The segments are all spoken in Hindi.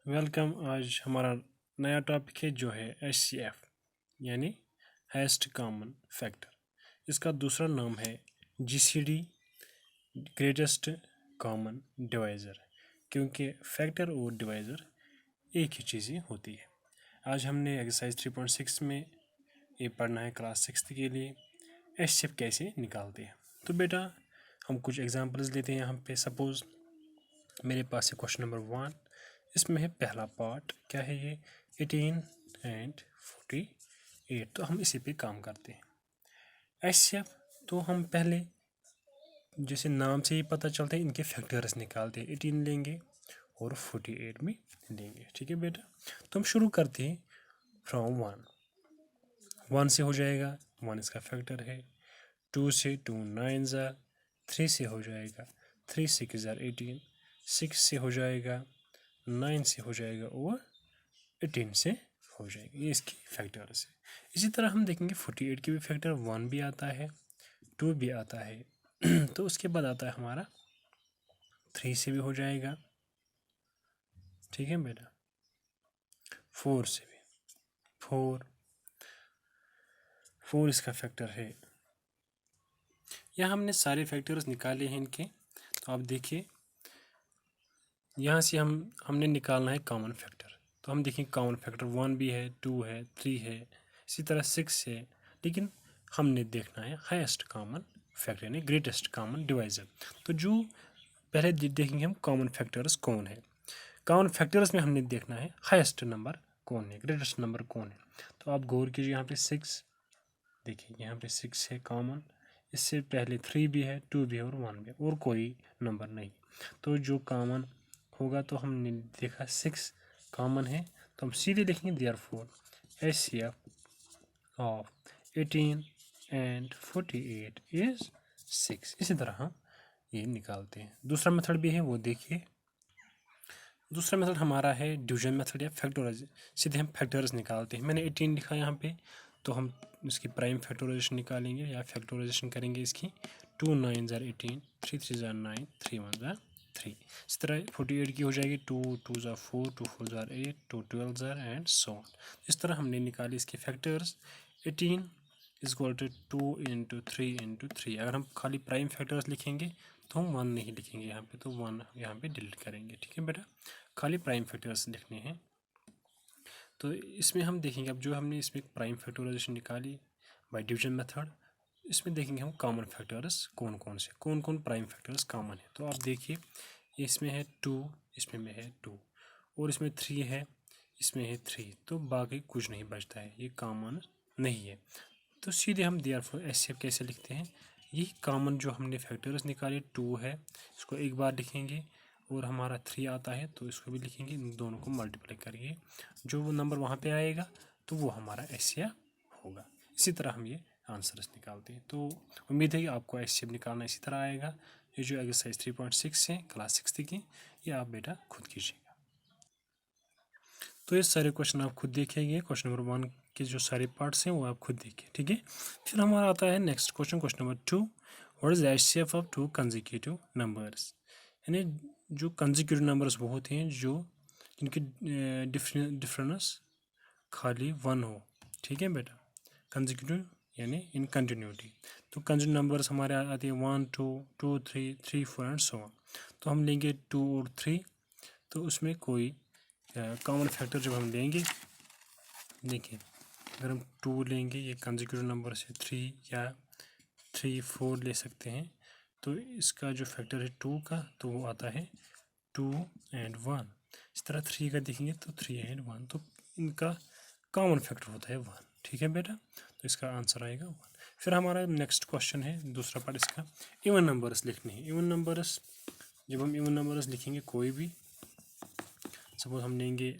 वेलकम। आज हमारा नया टॉपिक है जो है HCF यानी हाईएस्ट कॉमन फैक्टर। इसका दूसरा नाम है GCD ग्रेटेस्ट कॉमन डिवाइज़र, क्योंकि फैक्टर और डिवाइज़र एक ही चीज़ें होती है। आज हमने एक्सरसाइज 3.6 में ये पढ़ना है क्लास 6 के लिए HCF कैसे निकालते हैं। तो बेटा हम कुछ एग्जांपल्स लेते हैं। यहाँ पे सपोज़ मेरे पास है क्वेश्चन नंबर 1। इसमें है पहला पार्ट, क्या है ये 18 एंड 48। तो हम इसी पे काम करते हैं। HCF तो हम पहले जैसे नाम से ही पता चलता है इनके फैक्टर्स निकालते हैं। 18 लेंगे और 48 भी लेंगे। ठीक है बेटा, तो हम शुरू करते हैं फ्रॉम 1 से हो जाएगा। 1 इसका फैक्टर है। 2 से 2 9 ज़ार, 3 से हो जाएगा 3 6 ज़ार 18, 6 से हो जाएगा 9 से हो जाएगा और 18 से हो जाएगा। ये इसकी फैक्टर्स है। इसी तरह हम देखेंगे 48 की भी फैक्टर 1 भी आता है, 2 भी आता है। तो उसके बाद आता है हमारा 3 से भी हो जाएगा। ठीक है बेटा, 4 से भी, 4 इसका फैक्टर है। यहाँ हमने सारे फैक्टर्स निकाले हैं इनके। तो आप देखिए यहाँ से हमने निकालना है कॉमन फैक्टर। तो हम देखें कॉमन फैक्टर 1 भी है, 2 है, 3 है, इसी तरह 6 है। लेकिन हमने देखना है हाईएस्ट कॉमन फैक्टर यानी ग्रेटेस्ट कॉमन डिवाइज़र। तो जो पहले देखेंगे हम कॉमन फैक्टर्स कौन है। कॉमन फैक्टर्स में हमने देखना है हाईएस्ट नंबर कौन है, ग्रेटेस्ट नंबर कौन है। तो आप गौर कीजिए, यहाँ पे 6 देखिए, यहाँ पे 6 है कॉमन। इससे पहले 3 भी है, 2 भी है और 1 भी है, और कोई नंबर नहीं। तो जो कॉमन होगा, तो हमने देखा 6 कॉमन है, तो हम सीधे लिखेंगे therefore HCF of 18 and 48 is 6। इसी तरह हम ये निकालते हैं। दूसरा मेथड भी है, वो देखिए। दूसरा मेथड हमारा है डिवीजन मेथड या फैक्टराइज। सीधे हम फैक्टर्स निकालते हैं। मैंने 18 लिखा है यहाँ पे, तो हम इसकी प्राइम फैक्टराइजेशन निकालेंगे या फैक्टराइजेशन करेंगे इसकी। 2 9 ज़ार 18, 3 3 ज़ार 9, 3 1 ज़ार 3। इस तरह 48 की हो जाएगी 2 2 ज़ार 4, 2 4 ज़ार 8, 2 12 ज़ार एंड सो ऑन। इस तरह हमने निकाली इसके factors. 18 is equal to 2 into 3 into 3। अगर हम खाली प्राइम फैक्टर्स लिखेंगे तो हम 1 नहीं लिखेंगे यहाँ पे, तो 1 यहाँ पे डिलीट करेंगे। ठीक है बेटा, खाली प्राइम फैक्टर्स लिखने हैं। तो इसमें हम देखेंगे, अब जो हमने इसमें प्राइम फैक्टराइजेशन निकाली बाय डिवीजन मेथड, इसमें देखेंगे हम कॉमन फैक्टर्स कौन कौन से, कौन कौन प्राइम फैक्टर्स कॉमन है। तो आप देखिए, इसमें है 2, इसमें में है 2, और इसमें 3 है, इसमें है 3, तो बाकी कुछ नहीं बचता है, ये कॉमन नहीं है। तो सीधे हम देयरफॉर HCF कैसे लिखते हैं। यही कॉमन जो हमने फैक्टर्स निकाले 2 है, इसको एक बार लिखेंगे, और हमारा 3 आता है तो इसको भी लिखेंगे। इन दोनों को मल्टीप्लाई करिए, जो वो नंबर वहाँ पे आएगा तो वो हमारा HCF होगा। इसी तरह हम ये आंसर्स निकालते हैं। तो उम्मीद है कि आपको HCF निकालना इसी तरह आएगा। ये जो एक्सरसाइज 3.6 है क्लास 6 की, ये आप बेटा खुद कीजिएगा। तो ये सारे क्वेश्चन आप खुद देखिएगा। क्वेश्चन नंबर 1 के जो सारे पार्ट्स हैं वो आप खुद देखिए। ठीक है, फिर हमारा आता है next question, question number 2। What is HCF of 2 consecutive numbers. यानी जो कंसेक्यूटिव नंबर्स वो होते हैं जो जिनकी डिफरेंस खाली 1 हो। ठीक है बेटा, कंसेक्यूटिव यानी इन कंटिन्यूटी। तो कंसेक्यूटिव नंबर्स हमारे आते हैं 1 2 2 3 3 4 एंड सो ऑन। तो हम लेंगे 2 और 3, तो उसमें कोई कॉमन फैक्टर जब हम लेंगे, देखिए अगर हम 2 लेंगे, ये कंसेक्यूटिव नंबर से 3 या 3 4 ले सकते हैं, तो इसका जो फैक्टर है 2 का, तो वो आता है 2 एंड 1। इस तरह 3 का देखेंगे तो 3 एंड 1, तो इनका कॉमन फैक्टर होता है 1। ठीक है बेटा, तो इसका आंसर आएगा 1। फिर हमारा नेक्स्ट क्वेश्चन है, दूसरा पार्ट इसका, इवन नंबर्स लिखने हैं। इवन नंबर्स, जब हम इवन नंबर्स लिखेंगे कोई भी, सपोज हम लेंगे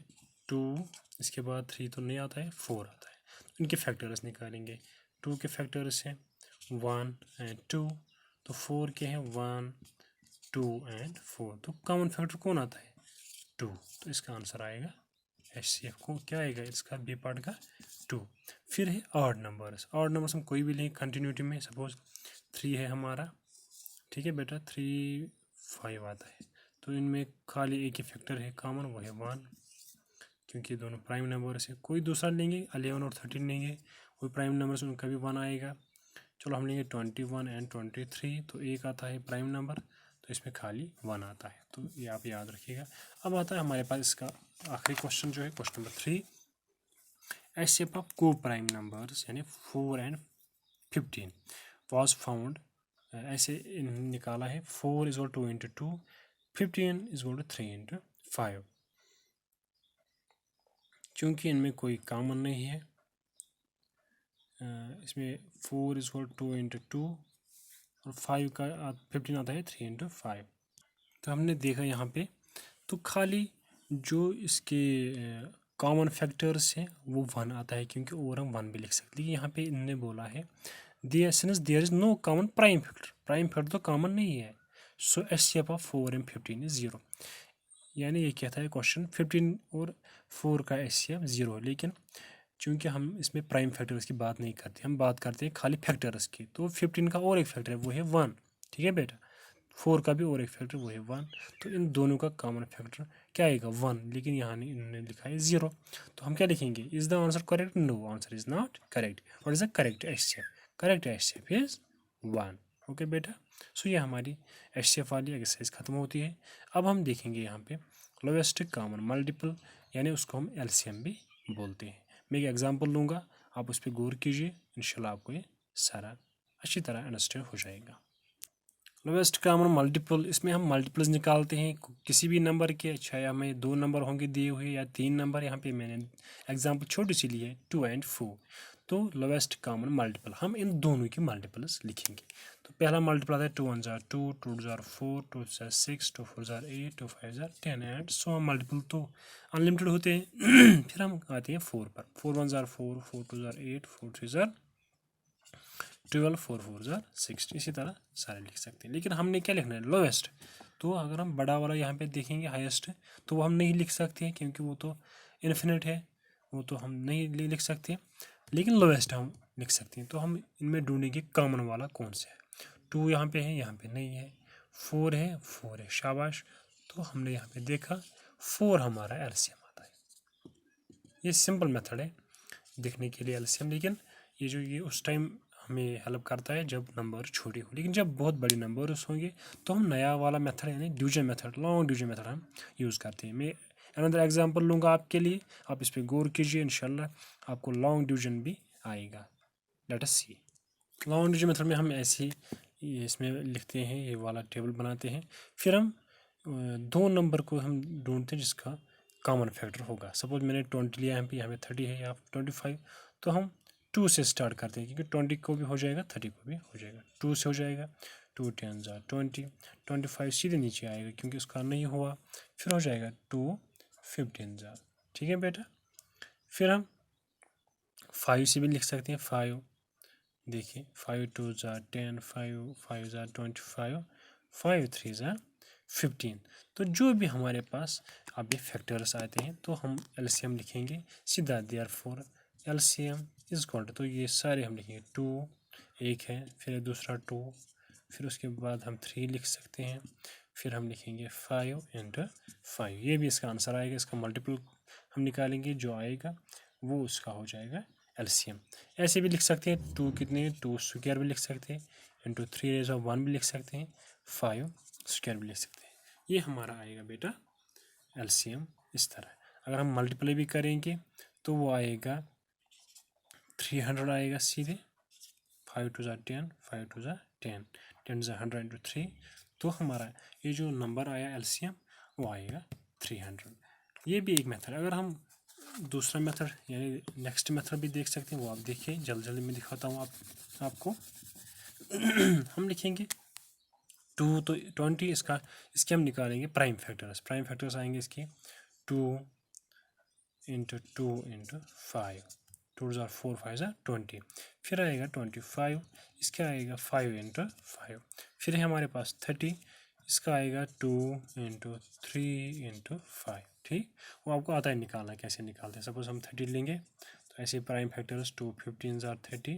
2, इसके बाद 3 तो नहीं आता है, 4 आता है, तो इनके फैक्टर्स निकालेंगे। 2 के फैक्टर्स हैं 1 एंड 2, तो 4 के हैं 1 2 एंड 4, तो कॉमन फैक्टर कौन आता है 2, तो इसका आंसर आएगा HCF को क्या आएगा, इसका बी पार्ट का 2। फिर है ऑड नंबर्स। ऑड नंबर्स हम कोई भी लेंगे कंटिन्यूटी में, सपोज 3 है हमारा, ठीक है बेटा, 3 5 आता है, तो इनमें खाली एक ही फैक्टर है कॉमन, वो है 1। क्योंकि ये दोनों प्राइम नंबर से। कोई दूसरा लेंगे 11 और 13 लेंगे, कोई प्राइम नंबर से उनका भी 1 आएगा। चलो हम लेंगे 21 एंड 23, तो एक आता है प्राइम नंबर, तो इसमें खाली 1 आता है, तो ये आप याद रखिएगा। अब आता है हमारे पास इसका आखिरी क्वेश्चन जो है क्वेश्चन नंबर 3, एचसीएफ ऑफ को प्राइम नंबर्स यानी 4 एंड 15 वॉज फाउंड। ऐसे निकाला है 4 = 2 × 2, 15 = 3 × 5। चूँकि इनमें कोई कॉमन नहीं है, इसमें 4 = 2 × 2 और 5 का 15 आता है 3 × 5। तो हमने देखा यहाँ पे तो खाली जो इसके कॉमन फैक्टर्स हैं वो 1 आता है, क्योंकि और हम 1 भी लिख सकते हैं। यहाँ पे इन्होंने बोला है there is no common prime factor, prime factor तो कॉमन नहीं है, so HCF of 4 and 15 is 0। यानी ये कहता है क्वेश्चन 15 और 4 का एचसीएफ 0 है, लेकिन चूंकि हम इसमें प्राइम फैक्टर्स की बात नहीं करते, हम बात करते हैं खाली फैक्टर्स की। तो 15 का और एक फैक्टर है वो है 1, ठीक है बेटा। 4 का भी और एक फैक्टर वो है 1, तो इन दोनों का कॉमन फैक्टर क्या आएगा 1, लेकिन यहाँ इन्होंने लिखा है 0। तो हम क्या लिखेंगे, is the answer correct? No, answer is not correct. What is the correct HCF? Correct HCF is 1। Okay बेटा, सो ये हमारी एचसीएफ वाली एक्सरसाइज खत्म होती है। अब हम देखेंगे यहाँ पे लोवेस्ट कॉमन मल्टीपल, यानी उसको हम एलसीएम भी बोलते हैं। मैं एक एग्जांपल लूँगा, आप उस पर गौर कीजिए, इंशाल्लाह आपको ये सारा अच्छी तरह अंडरस्टैंड हो जाएगा। लोवेस्ट कॉमन मल्टीपल, इसमें हम मल्टीपल्स निकालते हैं किसी भी नंबर के, चाहे हमें 2 नंबर होंगे दिए हुए या 3 नंबर। यहाँ पे मैंने एग्जांपल छोटी सी ली है 2 एंड 4। तो लोवेस्ट कॉमन मल्टीपल हम इन दोनों की मल्टीपल्स लिखेंगे। तो पहला मल्टीपल आता है 2 1 = 2, 2 2 = 4, 2 3 = 6, 2 4 = 8, 2 5 = 10 एंड सो हम मल्टीपल तो अनलिमिटेड होते हैं। फिर हम आते हैं 4 पर, 4 1 = 4, 4 2 = 8, 4 3 = 12, 4 4 = 60। इसी तरह सारे लिख सकते हैं, लेकिन हमने क्या लिखना है लोवेस्ट। तो अगर हम बड़ा वाला यहाँ पे देखेंगे हाईएस्ट, तो वो हम नहीं लिख सकते हैं, क्योंकि वो तो इन्फिनिट है, वो तो हम नहीं लिख सकते। लेकिन लोवेस्ट हम लिख सकते हैं। तो हम इनमें ढूंढेंगे कॉमन वाला कौन सा है। 2 यहाँ पे है, यहाँ पे नहीं है। 4 है, 4 है, शाबाश। तो हमने यहाँ पे देखा 4 हमारा एलसीएम आता है। ये सिंपल मेथड है देखने के लिए एलसीएम, लेकिन ये उस टाइम हमें हेल्प करता है जब नंबर छोटे हो। लेकिन जब बहुत बड़े नंबर्स होंगे तो हम नया वाला मेथड यानी division method, long division method हम यूज़ करते हैं। मैं अनदर एग्जांपल लूँगा आपके लिए, आप इस पर गौर कीजिए, इंशाल्लाह आपको लॉन्ग डिवीजन भी आएगा। लेट अस सी। लॉन्ग डिवीजन मेथड में हम ऐसे इसमें लिखते हैं, ये वाला टेबल बनाते हैं। फिर हम 2 नंबर को हम ढूंढते हैं जिसका कॉमन फैक्टर होगा। सपोज मैंने 20 लिया है, यहाँ पे 30 है या 25, तो हम 2 से स्टार्ट करते हैं, क्योंकि 20 को भी हो जाएगा, 30 को भी हो जाएगा। 2 से हो जाएगा, 2 10 = 20, 25 सीधे नीचे आएगा क्योंकि उसका नहीं हुआ। फिर हो जाएगा 2 15 = ठीक है बेटा। फिर हम 5 से भी लिख सकते हैं, 5 देखिए 5 2 = 10, 5 5 = 25, 5 3 = 15। तो जो भी हमारे पास अब ये फैक्टर्स आते हैं तो हम एलसीएम लिखेंगे सीधा, therefore LCM is equal to, तो ये सारे हम लिखेंगे 2 एक है, फिर दूसरा 2, फिर उसके बाद हम 3 लिख सकते हैं, फिर हम लिखेंगे 5 × 5। ये भी इसका आंसर आएगा। इसका मल्टीपल हम निकालेंगे, जो आएगा वो उसका हो जाएगा एलसीएम। ऐसे भी लिख सकते हैं, 2 कितने 2 स्क्वायर भी लिख सकते हैं, इंटू 3 भी लिख सकते हैं, 5 स्क्वायर भी लिख सकते हैं। ये हमारा आएगा बेटा एलसीएम इस तरह। अगर हम मल्टीप्लाई भी करेंगे तो वो आएगा 300 आएगा सीधे, 5 2 = 10, 5 2 = 10, 10 = 100 × 3। तो हमारा ये जो नंबर आया एलसीएम वो आएगा 300। ये भी एक मेथड। अगर हम दूसरा मेथड यानी नेक्स्ट मेथड भी देख सकते हैं, वो आप देखिए, जल्दी जल्दी मैं दिखाता हूँ आपको। हम लिखेंगे 2 तो 20, इसके हम निकालेंगे प्राइम फैक्टर्स। प्राइम फैक्टर्स आएंगे इसके 2 × 2 × 5, 2 = 4, 5 = 20। फिर आएगा 25, इसका आएगा 5 × 5। फिर है हमारे पास 30, इसका आएगा 2 × 3 × 5। ठीक, वो आपको आता है निकालना, कैसे निकालते हैं। सपोज हम 30 लेंगे तो ऐसे प्राइम फैक्टर्स 2 15 = 30,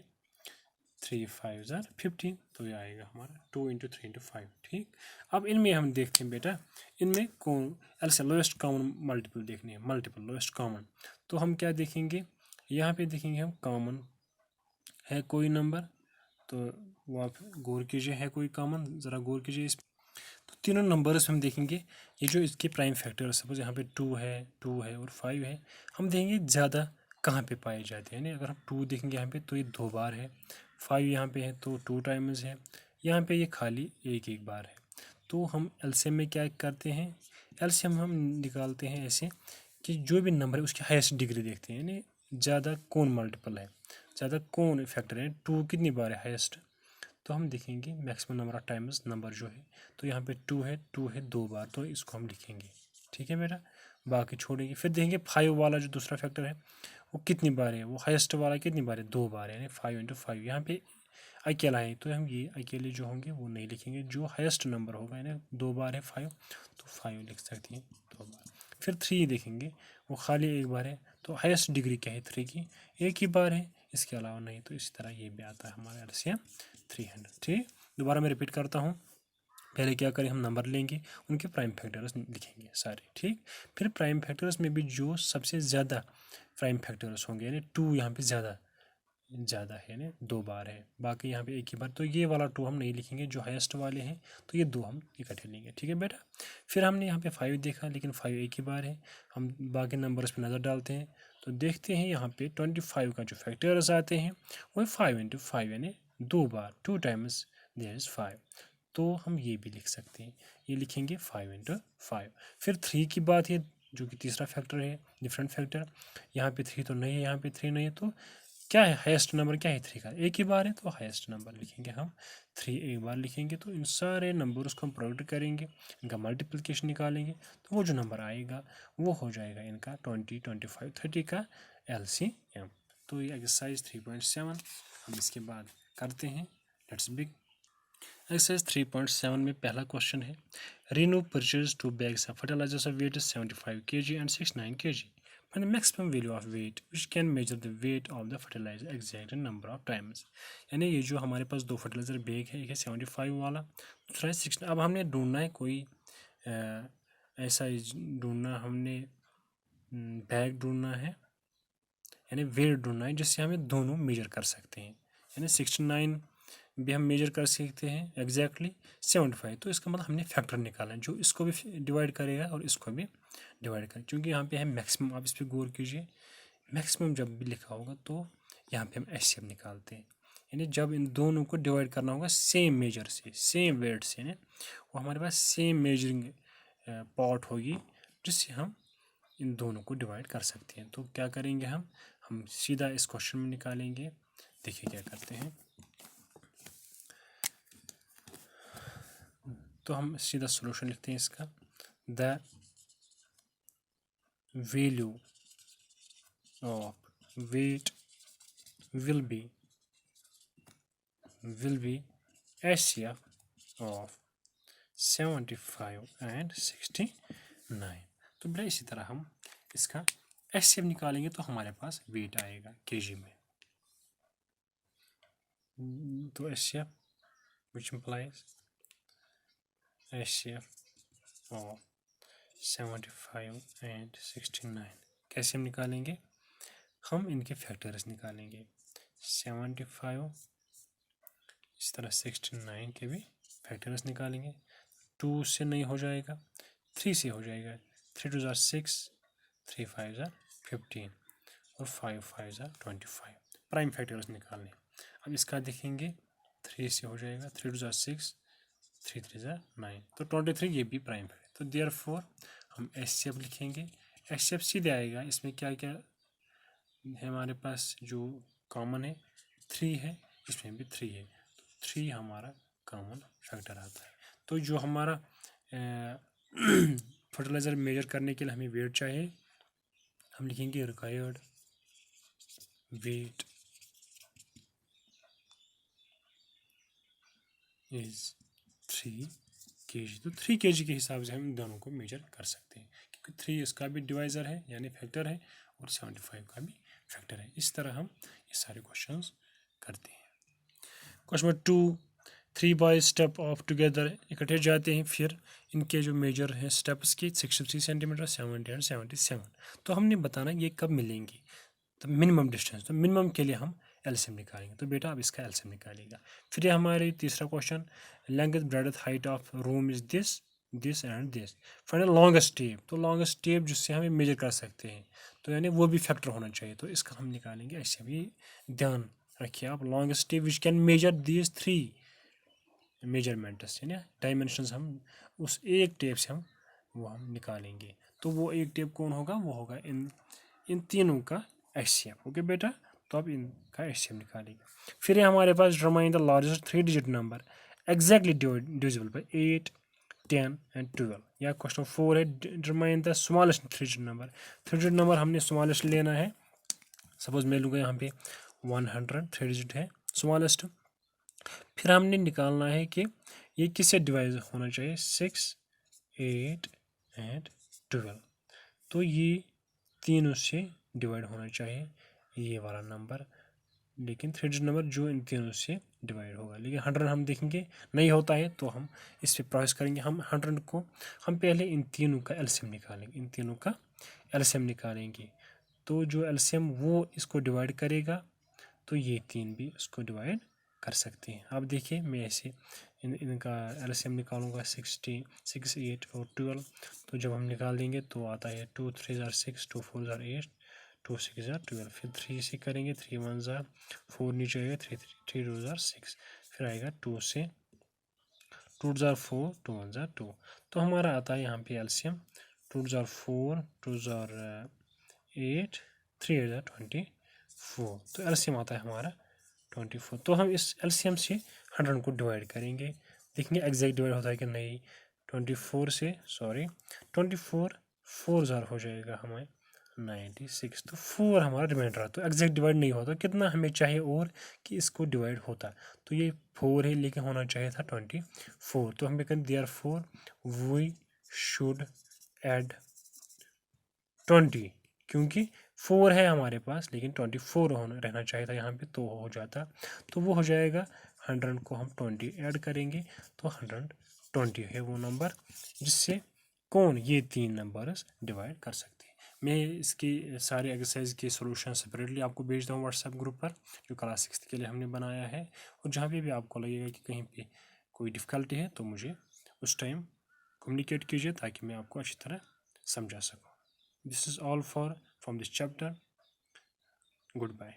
3 5 ज़ार 15, तो ये आएगा हमारा 2 इंटू 3 इंटू 5। ठीक, अब इनमें हम देखते हैं बेटा, इनमें कौन ऐसे लोएस्ट कॉमन मल्टीपल देखनी है, मल्टीपल लोएस्ट कॉमन। तो हम क्या देखेंगे, यहाँ पे देखेंगे हम कॉमन है कोई नंबर, तो वो आप गौर कीजिए, है कोई कॉमन, ज़रा गौर कीजिए इस। तो तीनों नंबर्स हम देखेंगे, ये जो इसके प्राइम फैक्टर, सपोज यहाँ पे 2 है और 5 है, हम देखेंगे ज़्यादा कहाँ पे पाए जाते हैं। यानी अगर हम 2 देखेंगे यहाँ पे तो ये 2 बार है, 5 यहाँ पे है तो 2 टाइम्स है, यहाँ पे ये खाली एक बार है। तो हम एलसीएम में क्या करते हैं, एलसीएम हम निकालते हैं ऐसे कि जो भी नंबर है उसकी हाईएस्ट डिग्री देखते हैं, यानी ज़्यादा कौन मल्टीपल है, ज़्यादा कौन फैक्टर है, 2 कितनी बार है हाईएस्ट। तो हम देखेंगे maximum number of times number जो है, तो यहाँ पे 2 है 2 बार, तो इसको हम लिखेंगे। ठीक है बेटा, बाकी छोड़ेंगे। फिर देखेंगे 5 वाला जो दूसरा फैक्टर है वो कितनी बार है, वो हाईएस्ट वाला कितनी बार है, 2 बार है, यानी 5 इंटू 5। यहाँ पे अकेला है तो हम ये अकेले जो होंगे वो नहीं लिखेंगे, जो हाईएस्ट नंबर होगा, यानी 2 बार है 5, तो 5 लिख सकते हैं 2 बार। फिर 3 देखेंगे, वो खाली एक बार है, तो हाईएस्ट डिग्री क्या है 3 की, एक ही बार है, इसके अलावा नहीं। तो इसी तरह ये भी आता है हमारा एलसीएम 300। ठीक, दोबारा मैं रिपीट करता हूँ, पहले क्या करें, हम नंबर लेंगे, उनके प्राइम फैक्टर्स लिखेंगे सारे। ठीक, फिर प्राइम फैक्टर्स में भी जो सबसे ज़्यादा प्राइम फैक्टर्स होंगे, यानी 2 यहाँ पे ज़्यादा है, यानी 2 बार है, बाकी यहाँ पे एक ही बार, तो ये वाला 2 हम नहीं लिखेंगे, जो हाईएस्ट वाले हैं तो ये 2 हम इकट्ठे लेंगे। ठीक है बेटा, फिर हमने यहाँ पे 5 देखा, लेकिन 5 एक ही बार है, हम बाकी नंबर्स पे नज़र डालते हैं, तो देखते हैं यहाँ पे 25 का जो फैक्टर्स आते हैं वो 5 इंटू 5, यानी 2 बार, 2 टाइम्स देयर इज़ 5। तो हम ये भी लिख सकते हैं, ये लिखेंगे 5 इंटू 5। फिर 3 की बात है, जो कि तीसरा फैक्टर है, डिफरेंट फैक्टर। यहाँ पे 3 तो नहीं है, यहाँ पे 3 नहीं है, तो क्या है हाईएस्ट नंबर, क्या है 3 का, एक ही बार है, तो हाईएस्ट नंबर लिखेंगे हम 3 एक बार लिखेंगे। तो इन सारे नंबर्स को हम प्रोडक्ट करेंगे, इनका मल्टीप्लिकेशन निकालेंगे, तो वो जो नंबर आएगा वो हो जाएगा इनका 20 25 30 का एलसीएम। तो ये एक्सरसाइज 3.7 हम इसके बाद करते हैं। Let's big. एक्सरसाइज 3.7 में पहला क्वेश्चन है, Reenu purchase 2 bags of fertilisers of weight 75 kg and 69 kg। Find the maximum value of weight which can measure the weight of the fertilizer exact number of times। यानी ये जो हमारे पास 2 फर्टिलाइजर बैग है, एक है 75 वाला, दूसरा है 60। अब हमने ढूंढना है कोई ऐसा ढूंढना, हमने बैग ढूंढना है, यानी वेट ढूंढना है जिससे हमें दोनों मेजर कर सकते हैं। यानी 69 भी हम मेजर कर सकते हैं एग्जैक्टली 75, तो इसका मतलब हमने फैक्टर निकाला है जो इसको भी डिवाइड करेगा और इसको भी डिवाइड करेगा, क्योंकि यहाँ पे है मैक्सिमम। आप इस पर गौर कीजिए, मैक्सिमम जब भी लिखा होगा तो यहाँ पे हम एचसीएफ निकालते हैं, यानी जब इन दोनों को डिवाइड करना होगा सेम मेजर से, सेम वेट से, यानी वो हमारे पास सेम मेजरिंग पॉट होगी जिससे हम इन दोनों को डिवाइड कर सकते हैं। तो क्या करेंगे, हम सीधा इस क्वेश्चन में निकालेंगे। देखिए क्या करते हैं, तो हम सीधा सॉल्यूशन लिखते हैं इसका, the value of weight will be HCF of 75 and 69। तो बेटा इसी तरह हम इसका एचसीएफ निकालेंगे तो हमारे पास वेट आएगा केजी में। तो HCF which implies HCF of 75 and 69 कैसे हम निकालेंगे, हम इनके फैक्टर्स निकालेंगे। 75 इस तरह 69 के भी फैक्टर्स निकालेंगे। 2 से नहीं हो जाएगा, 3 से हो जाएगा। 3 2 6, 3 5 15 और 5 5 25। प्राइम फैक्टर्स निकालने। अब इसका देखेंगे, 3 से हो जाएगा, 3 2 6, 3 3 9, तो 23 ये भी प्राइम है। तो देयरफॉर हम एचसीएफ लिखेंगे। एचसीएफ सीधे आएगा, इसमें क्या क्या है हमारे पास, जो कॉमन है 3 है, इसमें भी 3 है, तो 3 हमारा कॉमन फैक्टर आता है। तो जो हमारा फर्टिलाइज़र मेजर करने के लिए हमें वेट चाहिए, हम लिखेंगे रिक्वायर्ड वेट इज़ 3 kg। तो 3 kg के हिसाब से हम दोनों को मेजर कर सकते हैं, क्योंकि 3 इसका भी डिवाइज़र है यानी फैक्टर है, और 75 का भी फैक्टर है। इस तरह हम ये सारे क्वेश्चंस करते हैं। Question number 2, 3 boys step of together, इकट्ठे जाते हैं, फिर इनके जो मेजर हैं स्टेप्स की 63 सेंटीमीटर, 70 एंड 77। तो हमने बताना ये कब मिलेंगी, तो मिनिमम डिस्टेंस, तो मिनिमम के लिए हम एलसीएम निकालेंगे। तो बेटा अब इसका एलसीएम निकालेगा। फिर ये हमारे तीसरा question, length breadth height of room is this this and this, find longest tape. तो लॉन्गेस्ट टेप जिससे हमें मेजर कर सकते हैं, तो यानी वो भी फैक्टर होना चाहिए, तो इसका हम निकालेंगे ऐसे। भी ध्यान रखिए आप, longest tape which can measure these 3 measurements, यानी डायमेंशंस, हम उस एक टेप से हम निकालेंगे। तो वो एक टेप कौन होगा, वो होगा इन तीनों का एचसीएम। ओके बेटा, तो अब इनका एचसीएम निकालेंगे। फिर हमारे पास determine the largest 3 digit number exactly divisible by 8, 10 and 12। या क्वेश्चन 4 है, determine the smallest 3 digit number. 3 digit number हमने स्मॉलेस्ट लेना है। सपोज मैं लूँगा यहाँ पे 100, 3 डिजिट है स्मॉलेस्ट। फिर हमने निकालना है कि ये किससे डिवाइड होना चाहिए, 6, 8 एंड 12। तो ये तीनों से डिवाइड होना चाहिए ये वाला नंबर, लेकिन 3 डिजिट नंबर जो इन तीनों से डिवाइड होगा। लेकिन 100 हम देखेंगे नहीं होता है, तो हम इस पर प्रोसेस करेंगे। हम 100 को हम पहले इन तीनों का एलसीएम निकालेंगे, इन तीनों का एलसीएम निकालेंगे। तो जो एलसीएम वो इसको डिवाइड करेगा, तो ये 3 भी इसको डिवाइड कर सकते हैं। अब देखिए मैं ऐसे इनका एलसीएम निकालूंगा, 60, 6, 8 और 12। तो जब हम निकाल देंगे तो आता है 2 3 ज़ार 6, 2 4 ज़ार 8, 2 6 ज़ार 12। फिर 3 से करेंगे, 3 1 ज़ार 4, नीचे आएगा 3 2 ज़ार 6, फिर आएगा 2 से 2 ज़ार 4, 2 1 ज़ार 2। तो हमारा आता है यहाँ पे एलसीएम 2 ज़ार 4, 2 ज़ार 8, 3 8 ज़ार 24। तो एलसीएम आता है हमारा 24। तो हम इस एलसीएम से 100 को डिवाइड करेंगे, देखेंगे एग्जैक्ट डिवाइड होता है कि नहीं। 24 से 24 4 ज़ार हो जाएगा हमें 96। तो 4 हमारा रिमाइंडर, तो एग्जैक्ट डिवाइड नहीं होता। कितना हमें चाहिए और कि इसको डिवाइड होता, तो ये 4 है, लेकिन होना चाहिए था 24। तो हमें करें देयरफॉर वी शुड ऐड 20, क्योंकि 4 है हमारे पास, लेकिन 24 होना रहना चाहिए था यहाँ पे, तो हो जाता। तो वो हो जाएगा 100 को हम 20 ऐड करेंगे, तो 120 है वो नंबर जिससे कौन ये 3 नंबर्स डिवाइड कर सकते हैं। मैं इसकी सारे एक्सरसाइज के सॉल्यूशन सेपरेटली आपको भेज दूँ व्हाट्सएप ग्रुप पर, जो क्लास 6 के लिए हमने बनाया है। और जहाँ पे भी आपको लगेगा कि कहीं पे कोई डिफ़िकल्टी है, तो मुझे उस टाइम कम्युनिकेट कीजिए, ताकि मैं आपको अच्छी तरह समझा सकूँ। This is all from this chapter. Goodbye.